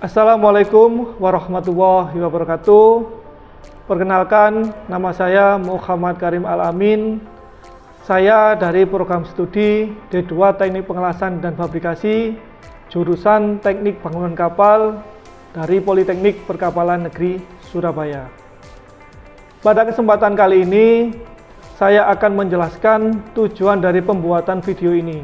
Assalamualaikum warahmatullahi wabarakatuh. Perkenalkan, nama saya Muhammad Karim Al-Amin. Saya dari program studi D2 Teknik Pengelasan dan Fabrikasi, jurusan Teknik Bangunan Kapal dari Politeknik Perkapalan Negeri Surabaya. Pada kesempatan kali ini, saya akan menjelaskan tujuan dari pembuatan video ini,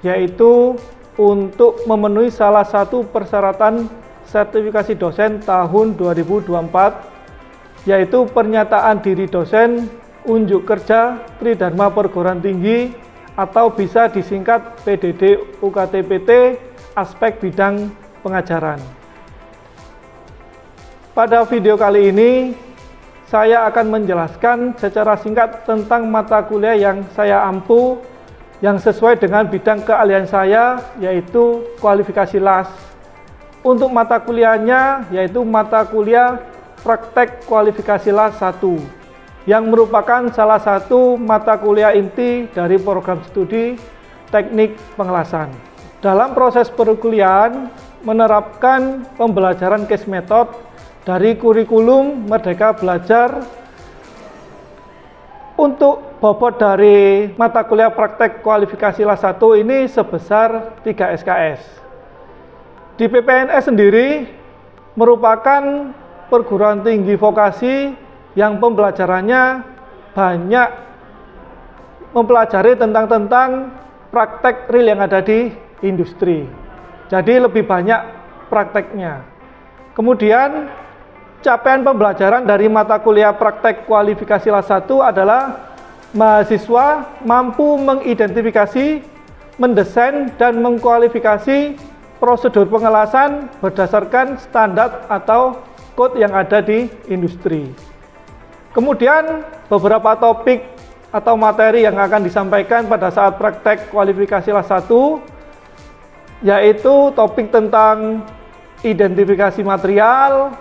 yaitu untuk memenuhi salah satu persyaratan sertifikasi dosen tahun 2024, yaitu pernyataan diri dosen unjuk kerja Tridharma Perguruan Tinggi atau bisa disingkat PDD UKT-PT aspek bidang pengajaran. Pada video kali ini, saya akan menjelaskan secara singkat tentang mata kuliah yang saya ampu yang sesuai dengan bidang keahlian saya, yaitu kualifikasi LAS. Untuk mata kuliahnya yaitu mata kuliah Praktek Kualifikasi LAS 1 yang merupakan salah satu mata kuliah inti dari program studi Teknik Pengelasan. Dalam proses perkuliahan menerapkan pembelajaran case method dari kurikulum Merdeka Belajar. Untuk bobot dari mata kuliah Praktek Kualifikasi LAS 1 ini sebesar 3 SKS. Di PPNS sendiri merupakan perguruan tinggi vokasi yang pembelajarannya banyak mempelajari tentang praktek real yang ada di industri. Jadi lebih banyak prakteknya. Kemudian capaian pembelajaran dari mata kuliah Praktek Kualifikasi LAS 1 adalah mahasiswa mampu mengidentifikasi, mendesain, dan mengkualifikasi prosedur pengelasan berdasarkan standar atau kode yang ada di industri. Kemudian beberapa topik atau materi yang akan disampaikan pada saat praktek kualifikasi LAS 1, yaitu topik tentang identifikasi material,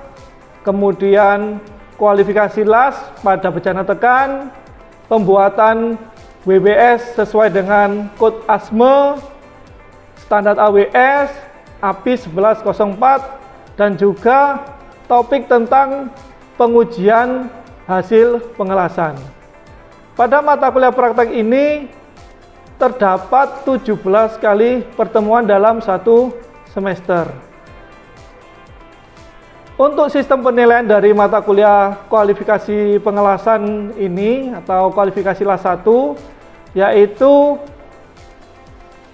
kemudian kualifikasi LAS pada bejana tekan, pembuatan WBS sesuai dengan kode ASME, standar AWS, API 1104, dan juga topik tentang pengujian hasil pengelasan. Pada mata kuliah praktek ini terdapat 17 kali pertemuan dalam satu semester. Untuk sistem penilaian dari mata kuliah kualifikasi pengelasan ini atau kualifikasi LAS 1, yaitu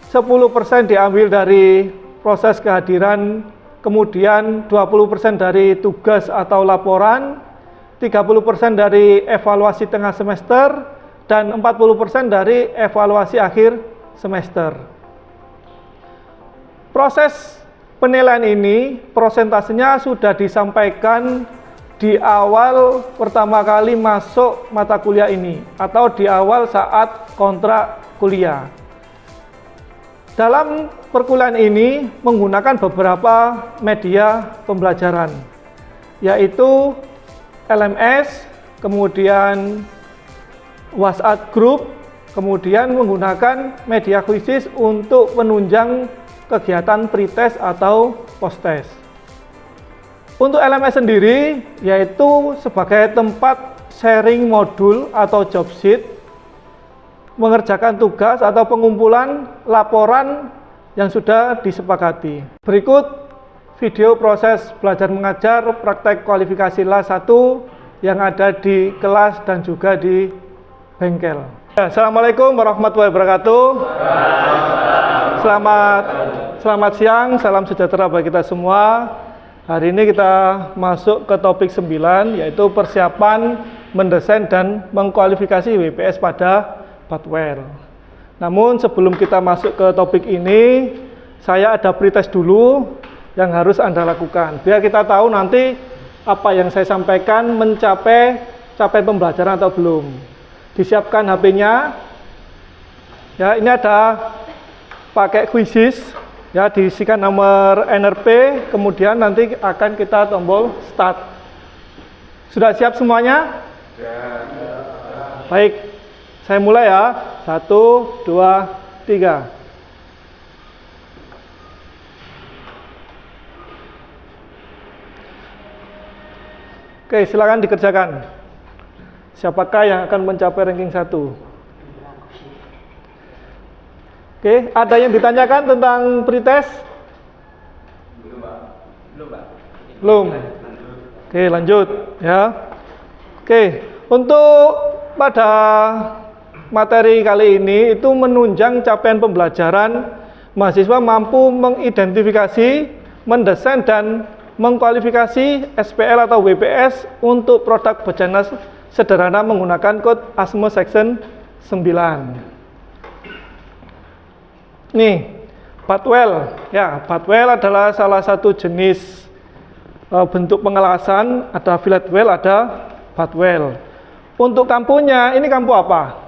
10% diambil dari proses kehadiran, kemudian 20% dari tugas atau laporan, 30% dari evaluasi tengah semester, dan 40% dari evaluasi akhir semester. Proses penilaian ini, prosentasenya sudah disampaikan di awal pertama kali masuk mata kuliah ini, atau di awal saat kontrak kuliah. Dalam perkuliahan ini menggunakan beberapa media pembelajaran, yaitu LMS, kemudian WhatsApp Group, kemudian menggunakan media khusus untuk menunjang kegiatan pretest atau posttest. Untuk LMS sendiri, yaitu sebagai tempat sharing modul atau job sheet, mengerjakan tugas atau pengumpulan laporan yang sudah disepakati. Berikut video proses belajar mengajar praktek kualifikasi LAS 1 yang ada di kelas dan juga di bengkel. Assalamualaikum warahmatullahi wabarakatuh. Selamat siang, salam sejahtera bagi kita semua. Hari ini kita masuk ke topik 9, yaitu persiapan mendesain dan mengkualifikasi WPS pada Badwell. Namun sebelum kita masuk ke topik ini, saya ada pretest dulu yang harus Anda lakukan, biar kita tahu nanti apa yang saya sampaikan mencapai pembelajaran atau belum. Disiapkan HP-nya. Ya, ini ada pakai quizzes. Ya, diisikan nomor NRP, kemudian nanti akan kita tombol start. Sudah siap semuanya? Baik. Saya mulai ya. 1, 2, 3. Oke, silakan dikerjakan. Siapakah yang akan mencapai ranking 1? Oke, ada yang ditanyakan tentang pretest? Belum. Oke, lanjut ya. Oke, untuk pada materi kali ini itu menunjang capaian pembelajaran, mahasiswa mampu mengidentifikasi, mendesain dan mengkualifikasi SPL atau WPS untuk produk bejana sederhana menggunakan kode ASME section 9. Nih, Badwell. Ya, Badwell adalah salah satu jenis bentuk pengelasan, ada fillet well, ada Badwell. Untuk kampunya, ini kampu apa?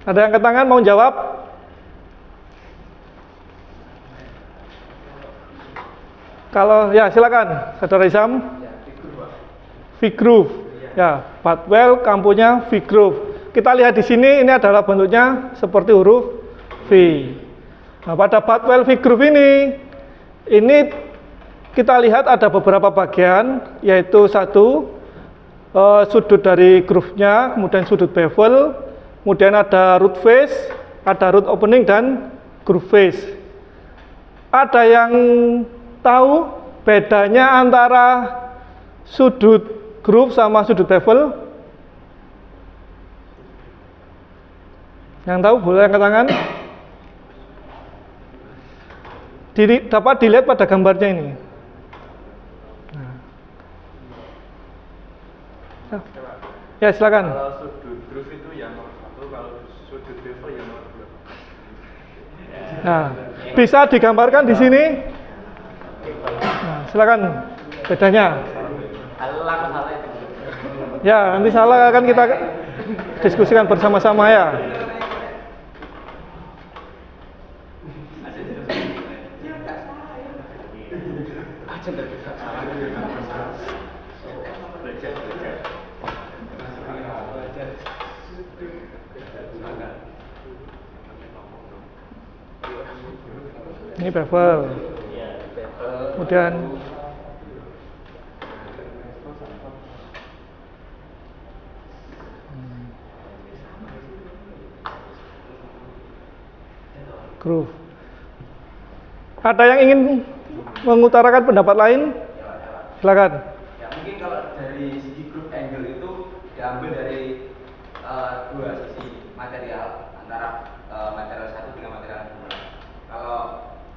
Ada yang angkat tangan mau jawab? Kalau ya silakan, Saudara Isam. V-groove. Ya, Badwell kampunya V-groove. Kita lihat di sini, ini adalah bentuknya seperti huruf V. Nah, pada Badwell V-groove ini kita lihat ada beberapa bagian, yaitu satu sudut dari groove-nya, kemudian sudut bevel, kemudian ada root face, ada root opening dan groove face. Ada yang tahu bedanya antara sudut groove sama sudut bevel? Yang tahu boleh angkat tangan. Dapat dilihat pada gambarnya ini. Ya silakan. Kalau sudut groove itu yang nomor 1, kalau sudut bevel yang nomor 2. Nah, bisa digambarkan di sini. Nah, silakan bedanya. Ya, nanti salah akan kita diskusikan bersama-sama ya. Ini bevel. Kemudian groove. Ada yang ingin mengutarakan pendapat lain? Silakan. Ya, mungkin kalau dari segi groove angle itu diambil dari dua sisi material antara material satu dengan material kedua. Kalau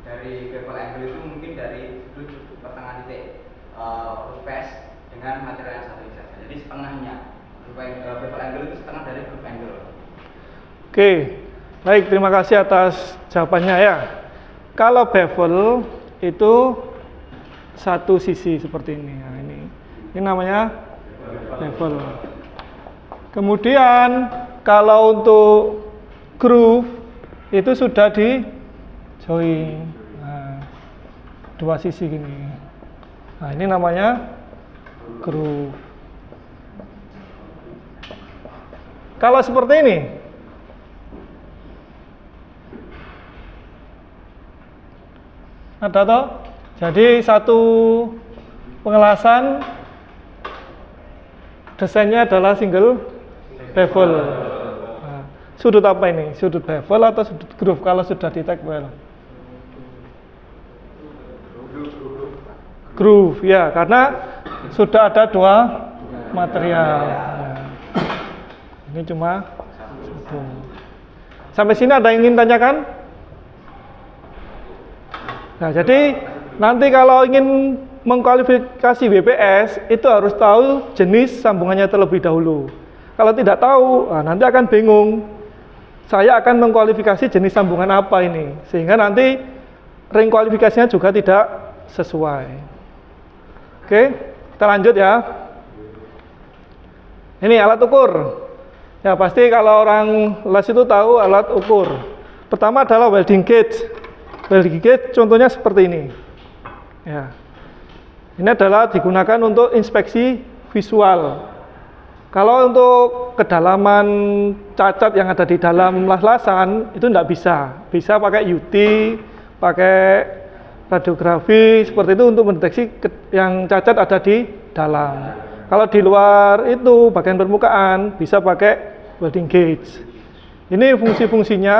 dari bevel angle itu mungkin dari sudut pertengahan titik groove face dengan material yang satu saja. Jadi setengahnya bevel angle itu setengah dari groove angle. Oke, baik, terima kasih atas jawabannya ya. Kalau bevel itu satu sisi seperti ini. Nah, ini namanya bevel. Kemudian kalau untuk groove itu sudah di join. Nah, dua sisi gini. Nah, ini namanya groove. Kalau seperti ini, ada toh? Jadi satu pengelasan desainnya adalah single bevel. Nah, sudut apa ini? Sudut bevel atau sudut groove kalau sudah di tag well? Groove ya, karena sudah ada dua material. Ya. Ini cuma satu. Sampai sini ada yang ingin tanyakan? Nah, jadi nanti kalau ingin mengkualifikasi WPS itu harus tahu jenis sambungannya terlebih dahulu. Kalau tidak tahu, nanti akan bingung. Saya akan mengkualifikasi jenis sambungan apa ini, sehingga nanti ring kualifikasinya juga tidak sesuai. Oke, kita lanjut ya. Ini alat ukur. Ya pasti kalau orang les itu tahu alat ukur. Pertama adalah welding gauge. Welding gauge contohnya seperti ini. Ya. Ini adalah digunakan untuk inspeksi visual. Kalau untuk kedalaman cacat yang ada di dalam las-lasan itu tidak bisa. Bisa pakai UT, pakai radiografi seperti itu untuk mendeteksi yang cacat ada di dalam. Kalau di luar itu bagian permukaan bisa pakai welding gauge. Ini fungsi-fungsinya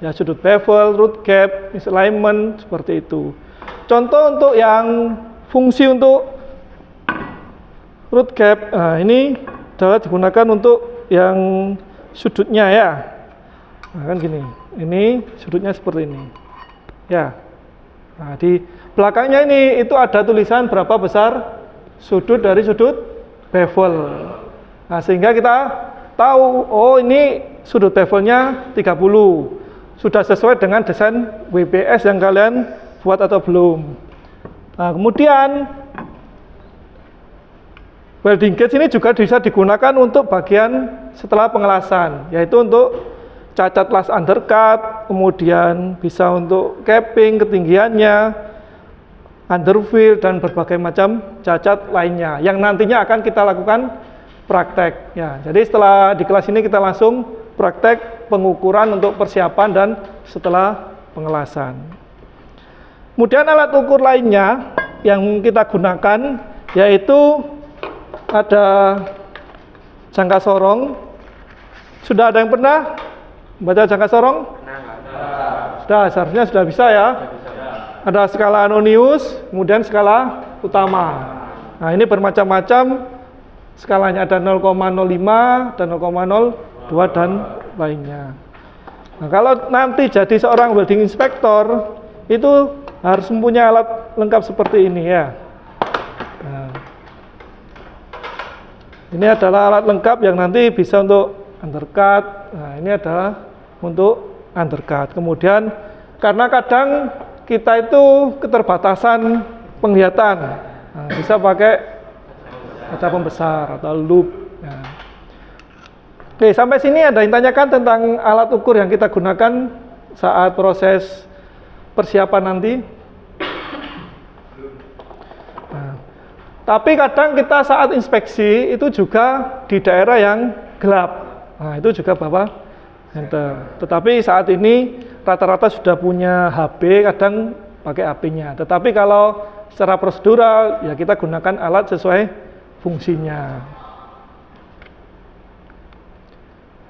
ya, sudut bevel, root gap, misalignment seperti itu. Contoh untuk yang fungsi untuk root gap, nah ini adalah digunakan untuk yang sudutnya ya. Nah, kan gini, ini sudutnya seperti ini ya. Nah, di belakangnya ini itu ada tulisan berapa besar sudut dari sudut bevel. Nah, sehingga kita tahu, oh ini sudut bevelnya 30. Sudah sesuai dengan desain WBS yang kalian buat atau belum. Nah, kemudian welding gauge ini juga bisa digunakan untuk bagian setelah pengelasan, yaitu untuk cacat las undercut, kemudian bisa untuk capping ketinggiannya, underfill, dan berbagai macam cacat lainnya yang nantinya akan kita lakukan praktek ya. Jadi setelah di kelas ini kita langsung praktek pengukuran untuk persiapan dan setelah pengelasan. Kemudian alat ukur lainnya yang kita gunakan yaitu ada jangka sorong. Sudah ada yang pernah baca jangka sorong? Sudah, seharusnya sudah bisa ya. Ada skala Anonius, kemudian skala utama. Nah, ini bermacam-macam skalanya, ada 0,05 dan 0,02 dan lainnya. Nah, kalau nanti jadi seorang welding inspector itu harus mempunyai alat lengkap seperti ini ya. Nah, ini adalah alat lengkap yang nanti bisa untuk undercut. Nah, ini adalah untuk undercut. Kemudian karena kadang kita itu keterbatasan penglihatan, nah, bisa pakai kaca pembesar atau loop. Nah. Oke, sampai sini ada yang tanyakan tentang alat ukur yang kita gunakan saat proses persiapan nanti. Nah, tapi kadang kita saat inspeksi itu juga di daerah yang gelap. Nah, itu juga Bapak enter. Tetapi saat ini rata-rata sudah punya HP, kadang pakai HP-nya. Tetapi kalau secara prosedural ya kita gunakan alat sesuai fungsinya.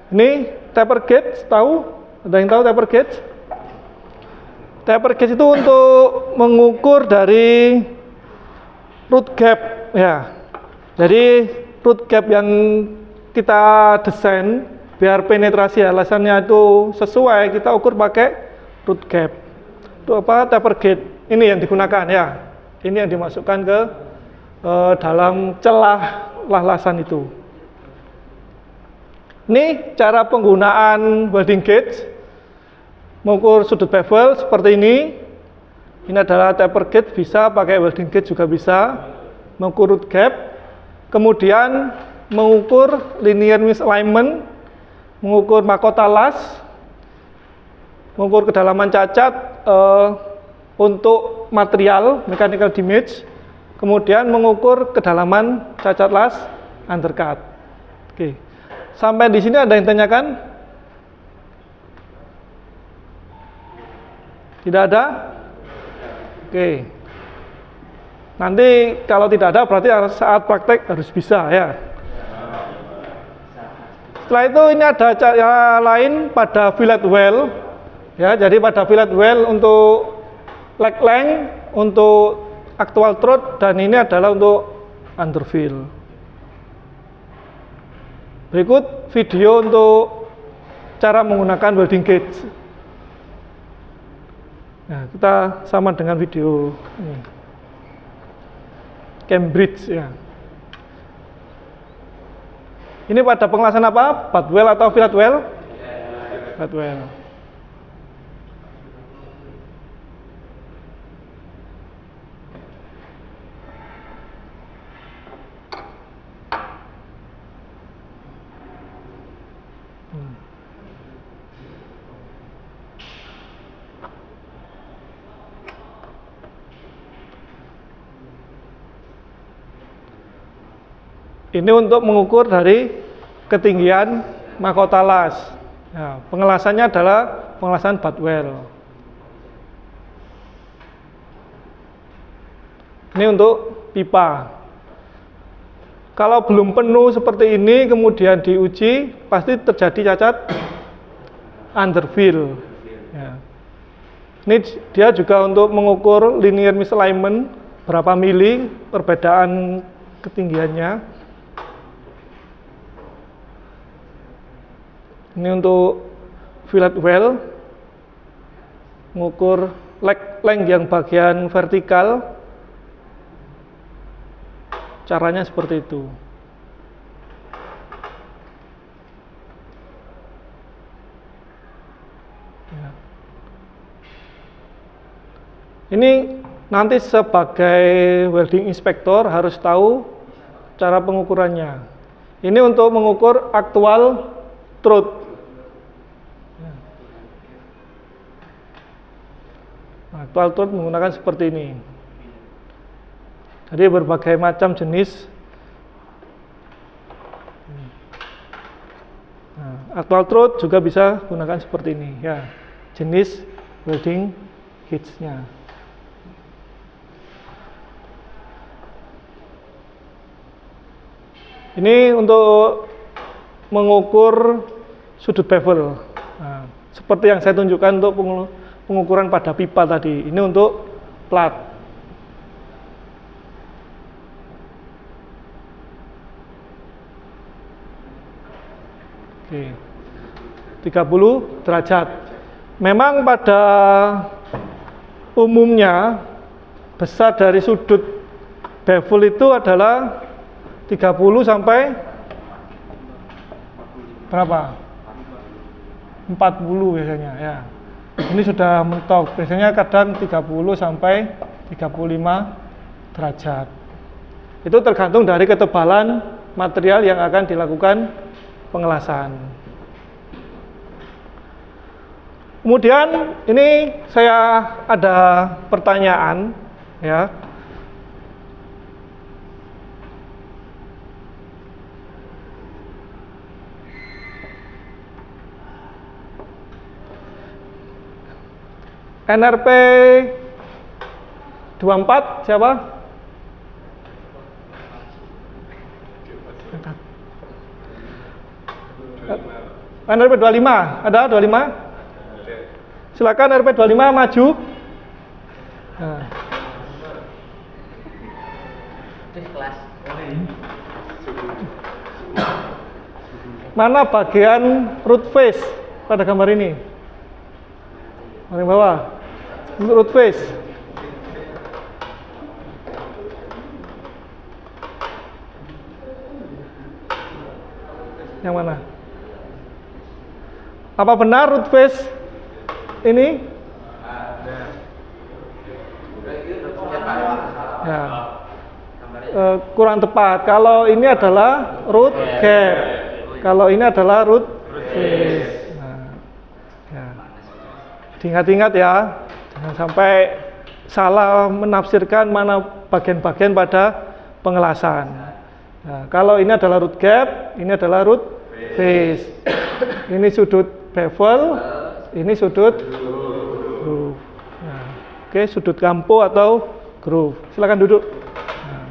Ini taper gauge, tahu? Ada yang tahu taper gauge? Taper gauge itu untuk mengukur dari root gap ya. Jadi root gap yang kita desain biar penetrasi alasannya itu sesuai, kita ukur pakai root gap. Itu apa? Taper gauge. Ini yang digunakan ya. Ini yang dimasukkan ke dalam celah lahlasan itu. Ini cara penggunaan welding gauge mengukur sudut bevel seperti ini. Ini adalah taper gauge, bisa pakai welding gauge juga bisa. Mengukur root gap, kemudian mengukur linear misalignment, mengukur mahkota las, mengukur kedalaman cacat untuk material mechanical damage, kemudian mengukur kedalaman cacat las undercut. Oke. Sampai di sini ada yang tanyakan? Tidak ada? Oke. Nanti kalau tidak ada berarti saat praktek harus bisa ya. Setelah itu ini ada cara lain pada fillet well. Ya, jadi pada fillet well untuk leg length, untuk actual throat, dan ini adalah untuk underfill. Berikut video untuk cara menggunakan welding gauge. Nah, kita sama dengan video ini. Cambridge ya. Ini pada pengelasan apa? Butt well atau fillet well? Butt well. Ini untuk mengukur dari ketinggian mahkota las. Ya, pengelasannya adalah pengelasan butt well. Ini untuk pipa. Kalau belum penuh seperti ini, kemudian diuji, pasti terjadi cacat underfill. Ya. Ini dia juga untuk mengukur linear misalignment, berapa mili perbedaan ketinggiannya. Ini untuk fillet well, mengukur length yang bagian vertikal. Caranya seperti itu. Ya. Ini nanti sebagai welding inspector harus tahu cara pengukurannya. Ini untuk mengukur actual truth. Ya. Nah, actual truth menggunakan seperti ini. Jadi berbagai macam jenis. Nah, actual truth juga bisa gunakan seperti ini, ya. Jenis welding gauge-nya. Ini untuk mengukur sudut bevel. Nah, seperti yang saya tunjukkan untuk pengukuran pada pipa tadi. Ini untuk plat. Oke, 30 derajat. Memang pada umumnya besar dari sudut bevel itu adalah 30 sampai berapa? 40 biasanya ya. Ini sudah mentok. Biasanya kadang 30 sampai 35 derajat. Itu tergantung dari ketebalan material yang akan dilakukan pengelasan. Kemudian ini saya ada pertanyaan ya. NRP 24 siapa? NRP 25, ada 25? Silakan NRP 25 maju. Nah. Mana bagian root face pada gambar ini? Paling bawah. Root face. Yang mana? Apa benar root face ini? Ya. Kurang tepat. Kalau ini adalah root gap. Kalau ini adalah root face. Nah, ya. Diingat-ingat ya, jangan sampai salah menafsirkan mana bagian-bagian pada pengelasan. Nah, kalau ini adalah root gap, ini adalah root face. Ini sudut bevel, ini sudut groove. Nah, oke, sudut kampo atau groove. Silakan duduk. Nah.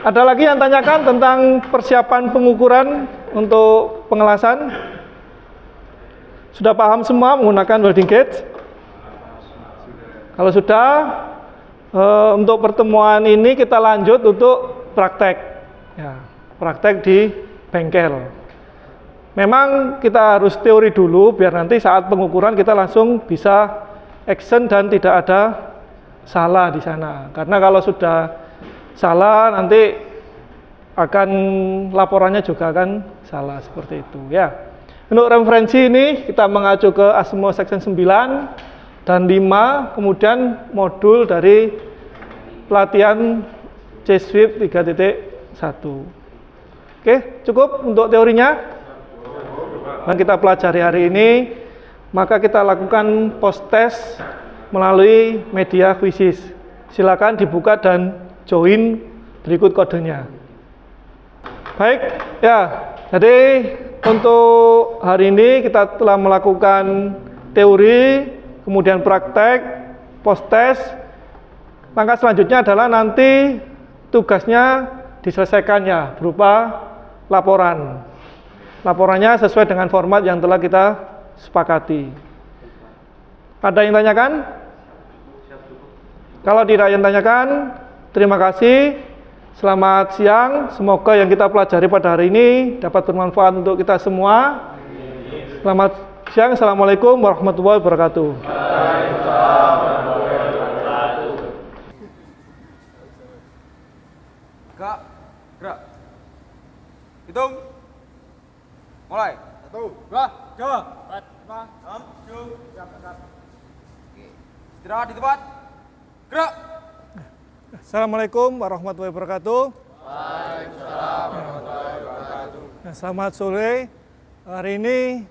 Ada lagi yang tanyakan tentang persiapan pengukuran untuk pengelasan? Sudah paham semua menggunakan welding gauge? Kalau sudah, untuk pertemuan ini kita lanjut untuk praktek. Ya, praktek di bengkel. Memang kita harus teori dulu biar nanti saat pengukuran kita langsung bisa action dan tidak ada salah di sana. Karena kalau sudah salah nanti akan laporannya juga akan salah seperti itu ya. Untuk referensi ini kita mengacu ke ASMO section 9 dan 5, kemudian modul dari pelatihan C-Sweep 3.1. Oke, cukup untuk teorinya. Dan kita pelajari hari ini, maka kita lakukan post test melalui media Quizzes. Silakan dibuka dan join, berikut kodenya. Baik, ya. Jadi untuk hari ini kita telah melakukan teori, kemudian praktek, post test, Langkah selanjutnya adalah nanti tugasnya diselesaikan ya berupa laporan. Laporannya sesuai dengan format yang telah kita sepakati. Ada yang tanyakan? Kalau tidak yang tanyakan, terima kasih. Selamat siang. Semoga yang kita pelajari pada hari ini dapat bermanfaat untuk kita semua. Selamat siang. Assalamualaikum warahmatullahi wabarakatuh. Gerak, gerak. Hitung. Mulai. 1, 2, 3, 4, 5, 6, 7, 8. Oke. Istirahat di tempat. Gerak. Assalamualaikum warahmatullahi wabarakatuh. Waalaikumsalam warahmatullahi wabarakatuh. Selamat sore. Hari ini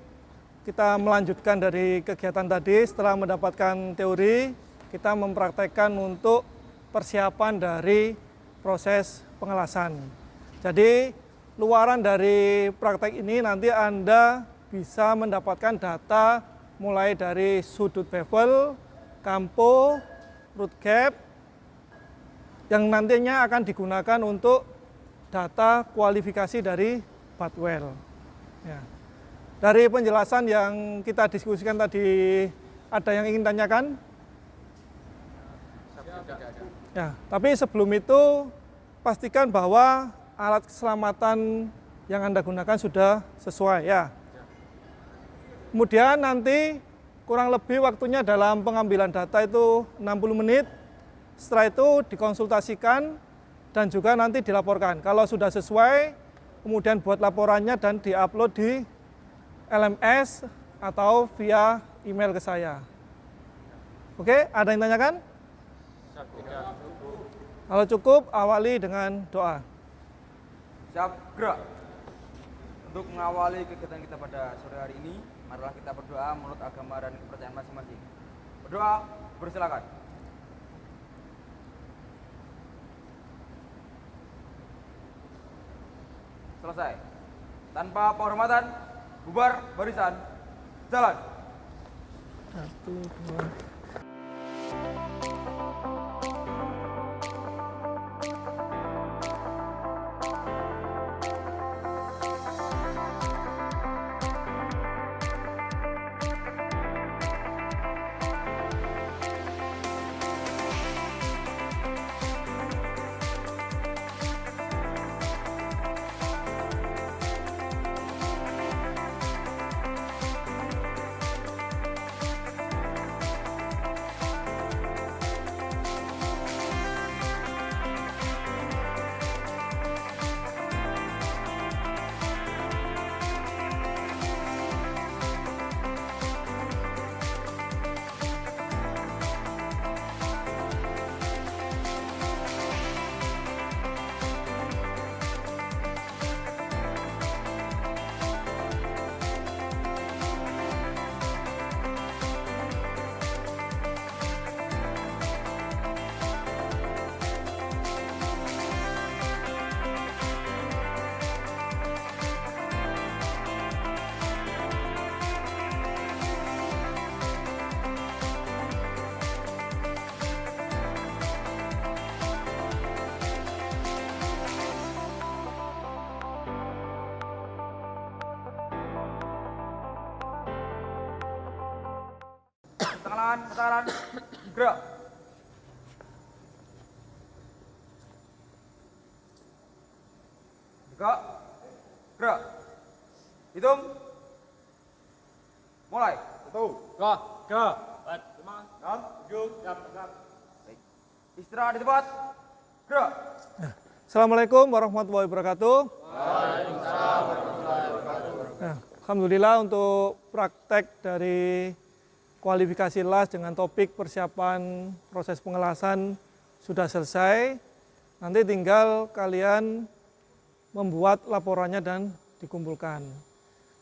kita melanjutkan dari kegiatan tadi. Setelah mendapatkan teori, kita mempraktekkan untuk persiapan dari proses pengelasan. Jadi, luaran dari praktek ini nanti Anda bisa mendapatkan data mulai dari sudut bevel, kampo, root gap, yang nantinya akan digunakan untuk data kualifikasi dari butt well. Ya. Dari penjelasan yang kita diskusikan tadi, ada yang ingin tanyakan? Ya, tapi sebelum itu pastikan bahwa alat keselamatan yang Anda gunakan sudah sesuai ya. Kemudian nanti kurang lebih waktunya dalam pengambilan data itu 60 menit. Setelah itu dikonsultasikan dan juga nanti dilaporkan. Kalau sudah sesuai, kemudian buat laporannya dan diupload di LMS atau via email ke saya. Oke, ada yang tanyakan? Kalau cukup, awali dengan doa. Siap, gerak. Untuk mengawali kegiatan kita pada sore hari ini, marilah kita berdoa menurut agama dan kepercayaan masing-masing. Berdoa, bersilakan. Selesai. Tanpa penghormatan, bubar barisan, jalan. 1, 2. Tangan, gerak. Gerak, gerak. Hitung. Mulai. 1, 2, 3, 4, 5, 6, 7, 8. Baik. Istirahat di tempat. Gerak. Assalamualaikum warahmatullahi wabarakatuh. Waalaikumsalam warahmatullahi wabarakatuh. Alhamdulillah untuk praktek dari kualifikasi las dengan topik persiapan proses pengelasan sudah selesai. Nanti tinggal kalian membuat laporannya dan dikumpulkan.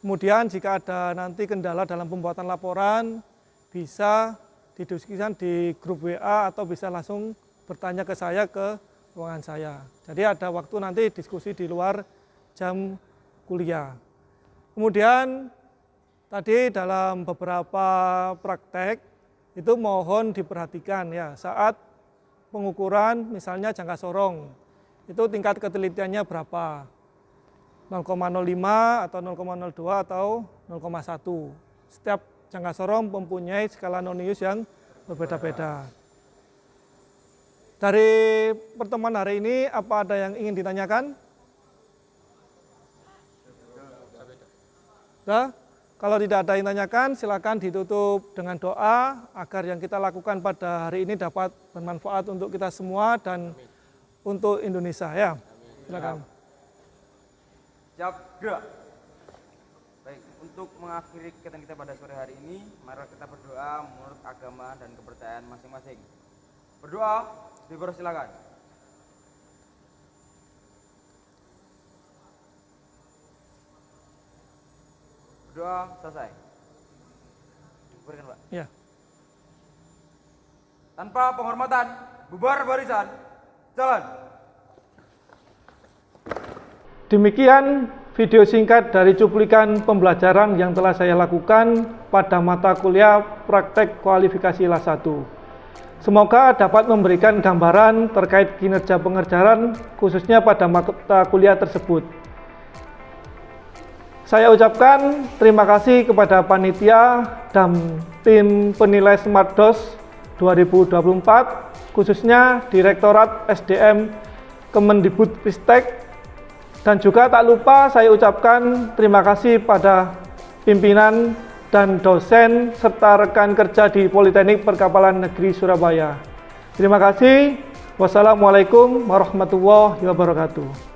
Kemudian jika ada nanti kendala dalam pembuatan laporan, bisa didiskusikan di grup WA atau bisa langsung bertanya ke saya ke ruangan saya. Jadi ada waktu nanti diskusi di luar jam kuliah. Kemudian tadi dalam beberapa praktek itu mohon diperhatikan ya saat pengukuran misalnya jangka sorong. Itu tingkat ketelitiannya berapa? 0,05 atau 0,02 atau 0,1. Setiap jangka sorong mempunyai skala Nonius yang berbeda-beda. Dari pertemuan hari ini, apa ada yang ingin ditanyakan? Sudah? Kalau tidak ada yang ditanyakan, silakan ditutup dengan doa agar yang kita lakukan pada hari ini dapat bermanfaat untuk kita semua dan untuk Indonesia. Ya, silakan. Siap, gerak. Baik, untuk mengakhiri kegiatan kita pada sore hari ini, mari kita berdoa menurut agama dan kepercayaan masing-masing. Berdoa, dipersilakan. Berdoa selesai. Berikan, Pak. Ya. Tanpa penghormatan, bubar barisan, jalan. Demikian video singkat dari cuplikan pembelajaran yang telah saya lakukan pada mata kuliah praktek kualifikasi kelas 1. Semoga dapat memberikan gambaran terkait kinerja pengajaran khususnya pada mata kuliah tersebut. Saya ucapkan terima kasih kepada panitia dan tim penilai SmartDos 2024, khususnya Direktorat SDM Kemendikbudristek. Dan juga tak lupa saya ucapkan terima kasih pada pimpinan dan dosen serta rekan kerja di Politeknik Perkapalan Negeri Surabaya. Terima kasih. Wassalamualaikum warahmatullahi wabarakatuh.